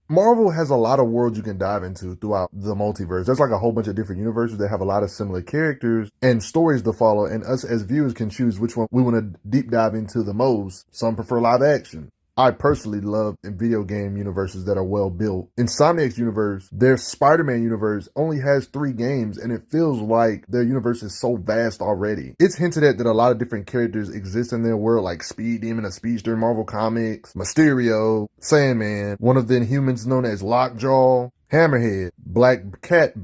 Marvel has a lot of worlds you can dive into throughout the multiverse. There's like a whole bunch of different universes that have a lot of similar characters and stories to follow, and us as viewers can choose which one we want to deep dive into the most. Some prefer live action. I personally love in video game universes that are well built. Insomniac's universe, their Spider-Man universe only has 3 games, and it feels like their universe is so vast already. It's hinted at that a lot of different characters exist in their world, like Speed Demon, a speedster in Marvel Comics, Mysterio, Sandman, one of the Inhumans known as Lockjaw, Hammerhead, Black Cat,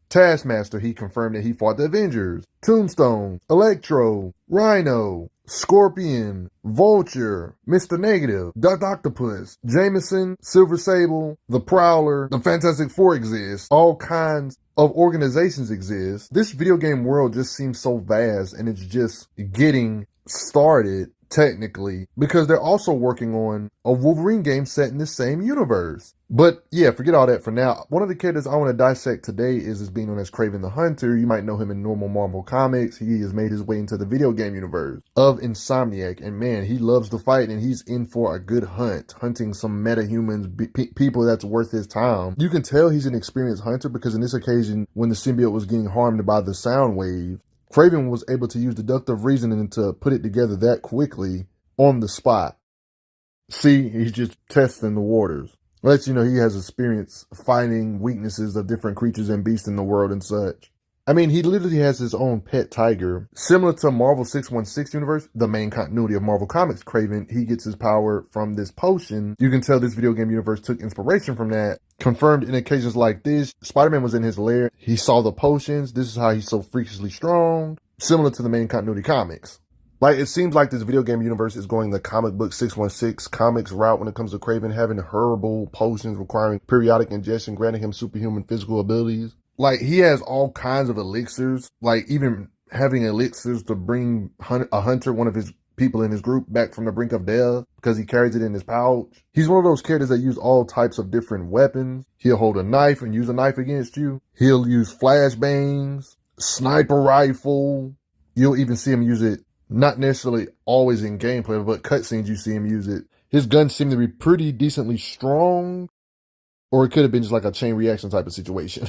Taskmaster, he confirmed that he fought the Avengers, Tombstone, Electro, Rhino, Scorpion, Vulture, Mr. Negative, Duck Octopus, Jameson, Silver Sable, the Prowler, the Fantastic Four exist. All kinds of organizations exist. This video game world just seems so vast, and it's just getting started technically, because they're also working on a Wolverine game set in the same universe. But yeah, forget all that for now. One of the characters I want to dissect today is being known as Kraven the Hunter. You might know him in normal Marvel comics. He has made his way into the video game universe of Insomniac, and man, he loves to fight, and he's in for a good hunt, hunting some meta-humans, people that's worth his time. You can tell he's an experienced hunter because in this occasion, when the symbiote was getting harmed by the sound wave, Kraven was able to use deductive reasoning to put it together that quickly on the spot. See, he's just testing the waters. Lets you know he has experience fighting weaknesses of different creatures and beasts in the world and such. I mean, he literally has his own pet tiger. Similar to Marvel 616 universe, the main continuity of Marvel Comics, Kraven, he gets his power from this potion. You can tell this video game universe took inspiration from that. Confirmed in occasions like this, Spider-Man was in his lair. He saw the potions. This is how he's so freakishly strong. Similar to the main continuity comics. Like, it seems like this video game universe is going the comic book 616 comics route when it comes to Kraven having herbal potions requiring periodic ingestion, granting him superhuman physical abilities. Like, he has all kinds of elixirs, like even having elixirs to bring a hunter, one of his people in his group, back from the brink of death because he carries it in his pouch. He's one of those characters that use all types of different weapons. He'll hold a knife and use a knife against you. He'll use flashbangs, sniper rifle. You'll even see him use it, not necessarily always in gameplay, but cutscenes you see him use it. His guns seem to be pretty decently strong, or it could have been just like a chain reaction type of situation.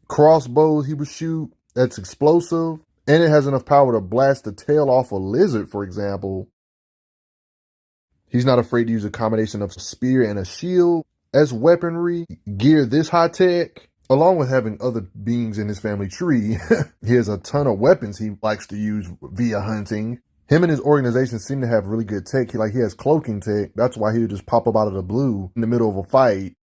Crossbows he would shoot, that's explosive, and it has enough power to blast the tail off a lizard, for example. He's not afraid to use a combination of a spear and a shield as weaponry. Gear this high tech, along with having other beings in his family tree, he has a ton of weapons he likes to use via hunting. Him and his organization seem to have really good tech. He has cloaking tech. That's why he would just pop up out of the blue in the middle of a fight.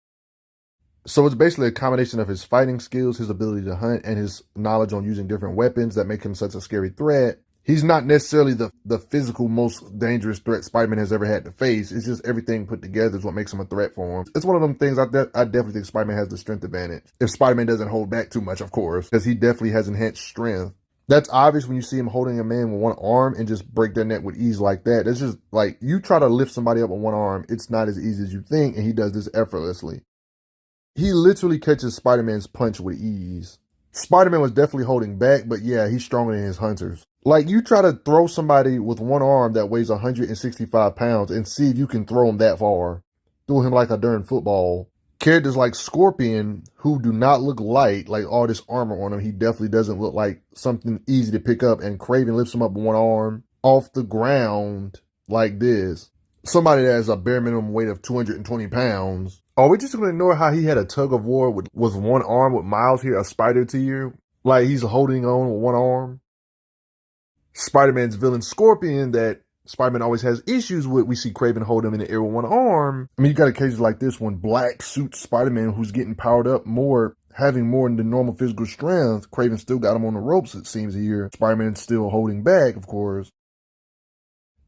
So it's basically a combination of his fighting skills, his ability to hunt, and his knowledge on using different weapons that make him such a scary threat. He's not necessarily the physical most dangerous threat Spider-Man has ever had to face. It's just everything put together is what makes him a threat for him. It's one of them things I definitely think Spider-Man has the strength advantage. If Spider-Man doesn't hold back too much, of course, because he definitely has enhanced strength. That's obvious when you see him holding a man with one arm and just break their neck with ease like that. It's just like, you try to lift somebody up with one arm, it's not as easy as you think, and he does this effortlessly. He literally catches Spider-Man's punch with ease. Spider-Man was definitely holding back, but yeah, he's stronger than his hunters. Like, you try to throw somebody with one arm that weighs 165 pounds and see if you can throw him that far. Throw him like a darn football. Characters like Scorpion, who do not look light, like all this armor on him, he definitely doesn't look like something easy to pick up, and Kraven lifts him up with one arm off the ground like this. Somebody that has a bare minimum weight of 220 pounds. Are we just going to ignore how he had a tug of war with one arm with Miles here, a spider tier? Like, he's holding on with one arm. Spider-Man's villain Scorpion that Spider-Man always has issues with, we see Kraven hold him in the air with one arm. I mean, you got occasions like this when Black suits Spider-Man, who's getting powered up more, having more than normal physical strength. Kraven still got him on the ropes, it seems here. Spider-Man's still holding back, of course.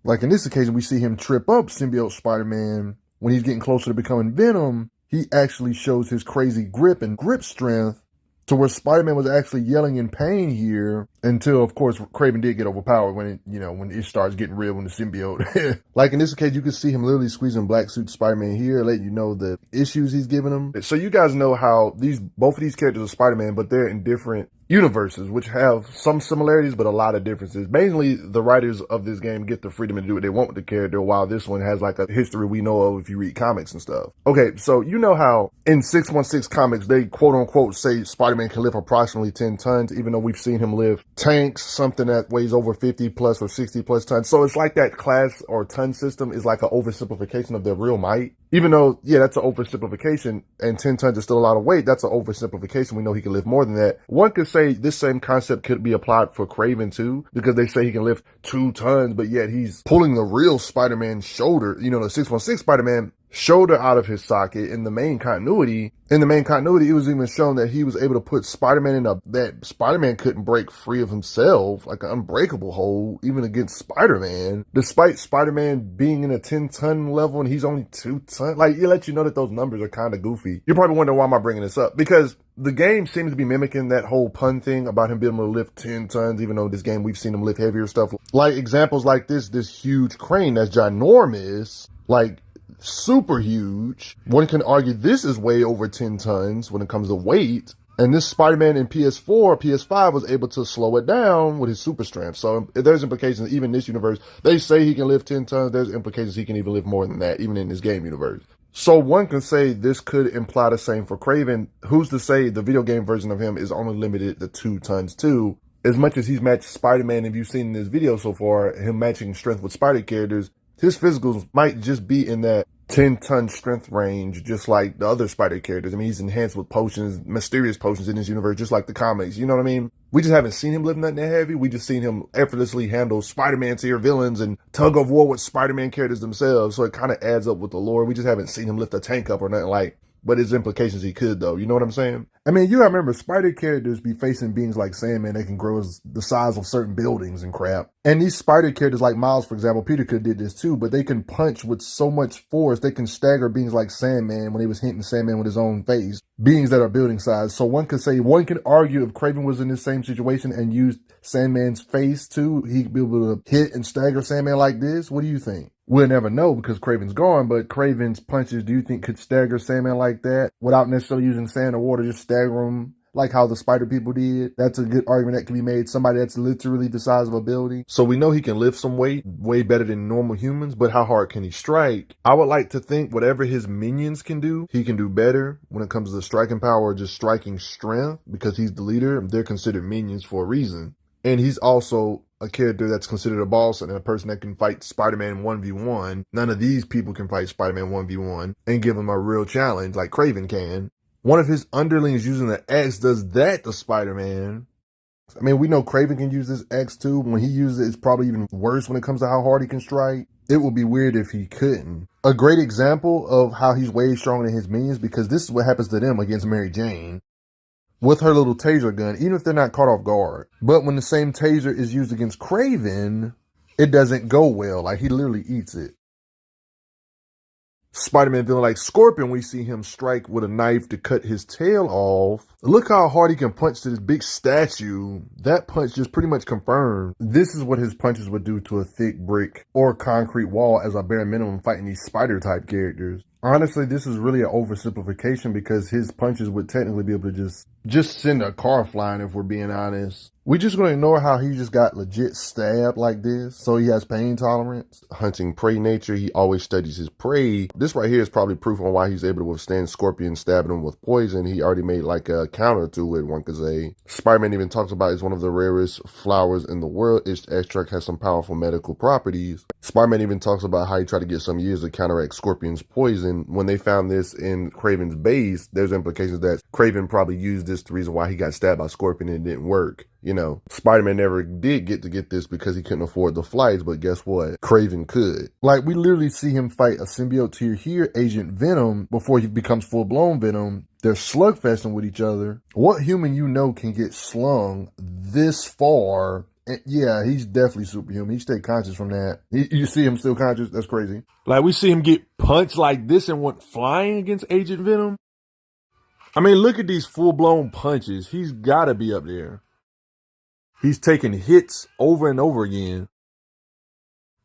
Like in this occasion, we see him trip up symbiote Spider-Man. When he's getting closer to becoming Venom, he actually shows his crazy grip and grip strength to where Spider-Man was actually yelling in pain here Until, of course, Kraven did get overpowered when it starts getting real when the symbiote. Like in this case, you can see him literally squeezing Black Suit Spider-Man here, letting you know the issues he's giving him. So you guys know how both of these characters are Spider-Man, but they're in different universes, which have some similarities, but a lot of differences. Mainly, the writers of this game get the freedom to do what they want with the character, while this one has like a history we know of if you read comics and stuff. Okay, so you know how in 616 comics, they quote-unquote say Spider-Man can lift approximately 10 tons, even though we've seen him lift tanks, something that weighs over 50 plus or 60 plus tons. So it's like that class or ton system is like an oversimplification of their real might. Even though, yeah, that's an oversimplification, and 10 tons is still a lot of weight, that's an oversimplification. We know he can lift more than that. One could say this same concept could be applied for Kraven too, because they say he can lift 2 tons, but yet he's pulling the real Spider-Man shoulder, the 616 Spider-Man shoulder out of his socket in the main continuity. In the main continuity, it was even shown that he was able to put Spider-Man that Spider-Man couldn't break free of himself, like an unbreakable hold, even against Spider-Man, despite Spider-Man being in a 10-ton level and he's only 2 tons. Like, it lets you know that those numbers are kind of goofy. You're probably wondering why am I bringing this up? Because the game seems to be mimicking that whole pun thing about him being able to lift 10 tons, even though this game we've seen him lift heavier stuff. Like examples like this huge crane that's ginormous, like super huge. One can argue this is way over 10 tons when it comes to weight. And this Spider-Man in PS4, PS5 was able to slow it down with his super strength. So there's implications, even in this universe, they say he can lift 10 tons. There's implications he can even lift more than that, even in this game universe. So one can say this could imply the same for Kraven. Who's to say the video game version of him is only limited to 2 tons too? As much as he's matched Spider-Man, if you've seen in this video so far, him matching strength with Spider characters, his physicals might just be in that 10-ton strength range, just like the other Spider characters. I mean, he's enhanced with potions, mysterious potions in his universe, just like the comics. You know what I mean? We just haven't seen him lift nothing that heavy. We just seen him effortlessly handle Spider-Man tier villains and tug of war with Spider-Man characters themselves. So it kind of adds up with the lore. We just haven't seen him lift a tank up or nothing like. But his implications he could, though. You know what I'm saying? I mean, you gotta remember, Spider characters be facing beings like Sandman that can grow as the size of certain buildings and crap. And these Spider characters like Miles, for example, Peter could have did this too, but they can punch with so much force, they can stagger beings like Sandman when he was hitting Sandman with his own face. Beings that are building size. So one could argue if Kraven was in this same situation and used Sandman's face too, he'd be able to hit and stagger Sandman like this. What do you think? We'll never know because Kraven's gone, but Kraven's punches, do you think could stagger Sandman like that without necessarily using sand or water, just stagger him like how the Spider people did? That's a good argument that can be made. Somebody that's literally the size of a building. So we know he can lift some weight way better than normal humans, but how hard can he strike? I would like to think whatever his minions can do, he can do better when it comes to striking power or just striking strength, because he's the leader. They're considered minions for a reason. And he's also a character that's considered a boss and a person that can fight Spider-Man 1v1. None of these people can fight Spider-Man 1v1 and give him a real challenge like Kraven can. One of his underlings using the X does that to Spider-Man. I mean, we know Kraven can use this X too. When he uses it, it's probably even worse when it comes to how hard he can strike. It would be weird if he couldn't. A great example of how he's way stronger than his minions, because this is what happens to them against Mary Jane with her little taser gun, even if they're not caught off guard. But when the same taser is used against Kraven, it doesn't go well. Like, he literally eats it. Spider-Man villain like Scorpion, we see him strike with a knife to cut his tail off. Look how hard he can punch to this big statue. That punch just pretty much confirmed. This is what his punches would do to a thick brick or concrete wall as a bare minimum fighting these spider-type characters. Honestly, this is really an oversimplification because his punches would technically be able to just send a car flying, if we're being honest. We're just going to ignore how he just got legit stabbed like this, so he has pain tolerance. Hunting prey nature, he always studies his prey. This right here is probably proof on why he's able to withstand Scorpion stabbing him with poison. He already made like a counter to it, one could say. Spider-Man even talks about it's one of the rarest flowers in the world. Its extract has some powerful medical properties. Spider-Man even talks about how he tried to get some years to counteract Scorpion's poison. When they found this in Kraven's base, there's implications that Kraven probably used this the reason why he got stabbed by Scorpion and it didn't work. You know, Spider-Man never did get this because he couldn't afford the flights, but guess what? Kraven could. Like, we literally see him fight a symbiote tier here, Agent Venom, before he becomes full-blown Venom. They're slugfesting with each other. What human you know can get slung this far? And yeah, he's definitely superhuman. He stayed conscious from that. You see him still conscious? That's crazy. Like, we see him get punched like this and went flying against Agent Venom. I mean, look at these full-blown punches. He's got to be up there. He's taking hits over and over again.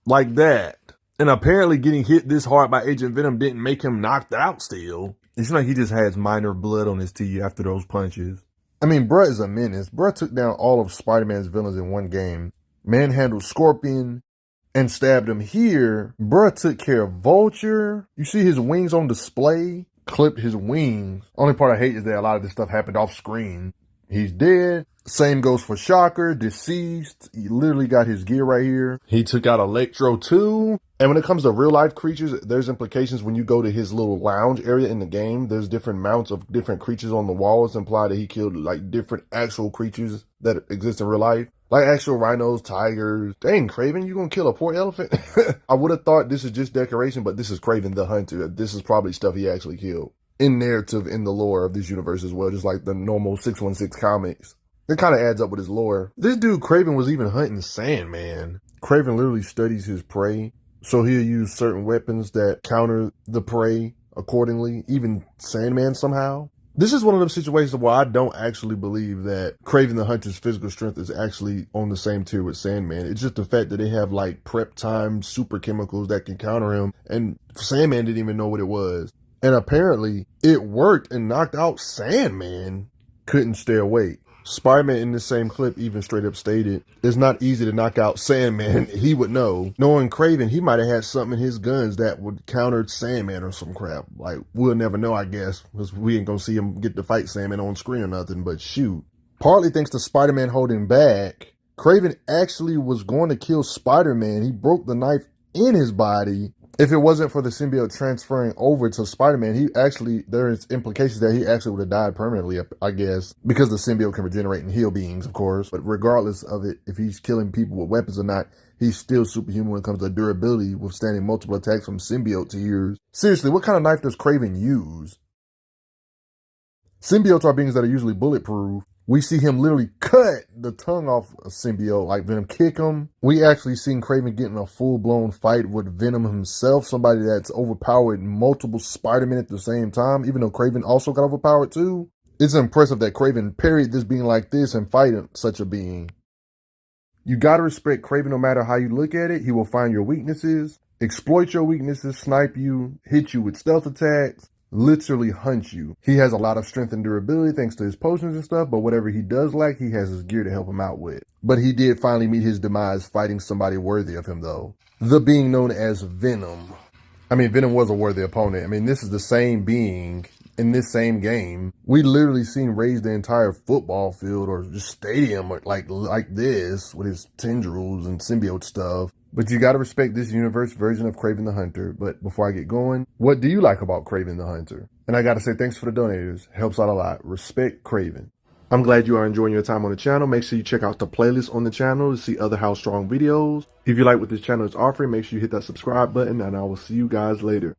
Like that. And apparently getting hit this hard by Agent Venom didn't make him knocked out still. It seems like he just has minor blood on his teeth after those punches. I mean, bruh is a menace. Bruh took down all of Spider-Man's villains in one game. Manhandled Scorpion and stabbed him here. Bruh took care of Vulture. You see his wings on display? Clipped his wings. Only part I hate is that a lot of this stuff happened off screen. He's dead. Same goes for Shocker, deceased. He literally got his gear right here. He took out Electro too. And when it comes to real life creatures, there's implications when you go to his little lounge area in the game. There's different mounts of different creatures on the walls imply that he killed like different actual creatures that exist in real life. Like actual rhinos, tigers. Dang, Kraven, you gonna kill a poor elephant? I would have thought this is just decoration, but this is Kraven the Hunter. This is probably stuff he actually killed. In narrative, in the lore of this universe as well, just like the normal 616 comics. It kind of adds up with his lore. This dude, Kraven, was even hunting Sandman. Kraven literally studies his prey, so he'll use certain weapons that counter the prey accordingly, even Sandman somehow. This is one of those situations where I don't actually believe that Kraven the Hunter's physical strength is actually on the same tier with Sandman. It's just the fact that they have like prep time super chemicals that can counter him, and Sandman didn't even know what it was. And apparently it worked and knocked out Sandman. Couldn't stay awake. Spider-Man in this same clip even straight up stated, it's not easy to knock out Sandman. He would know. Knowing Kraven, he might have had something in his guns that would counter Sandman or some crap. Like, we'll never know, I guess, because we ain't gonna see him get to fight Sandman on screen or nothing, but shoot. Partly thanks to Spider-Man holding back, Kraven actually was going to kill Spider-Man. He broke the knife in his body. If it wasn't for the symbiote transferring over to Spider-Man, there's implications that he actually would have died permanently, I guess, because the symbiote can regenerate and heal beings, of course. But regardless of it, if he's killing people with weapons or not, he's still superhuman when it comes to durability, withstanding multiple attacks from symbiote tears. Seriously, what kind of knife does Kraven use? Symbiotes are beings that are usually bulletproof. We see him literally cut the tongue off a symbiote, like Venom kick him. We actually seen Kraven get in a full-blown fight with Venom himself, somebody that's overpowered multiple Spider-Men at the same time, even though Kraven also got overpowered too. It's impressive that Kraven parried this being like this and fighting such a being. You gotta respect Kraven no matter how you look at it. He will find your weaknesses, exploit your weaknesses, snipe you, hit you with stealth attacks, literally hunt you. He has a lot of strength and durability thanks to his potions and stuff, but whatever he does lack, he has his gear to help him out with. But he did finally meet his demise fighting somebody worthy of him though. The being known as Venom. I mean, Venom was a worthy opponent. I mean, this is the same being in this same game. We literally seen raise the entire football field or just stadium like this with his tendrils and symbiote stuff. But you gotta respect this universe version of Kraven the Hunter. But before I get going, what do you like about Kraven the Hunter? And I gotta say thanks for the donators. Helps out a lot. Respect Kraven. I'm glad you are enjoying your time on the channel. Make sure you check out the playlist on the channel to see other How Strong videos. If you like what this channel is offering, make sure you hit that subscribe button, and I will see you guys later.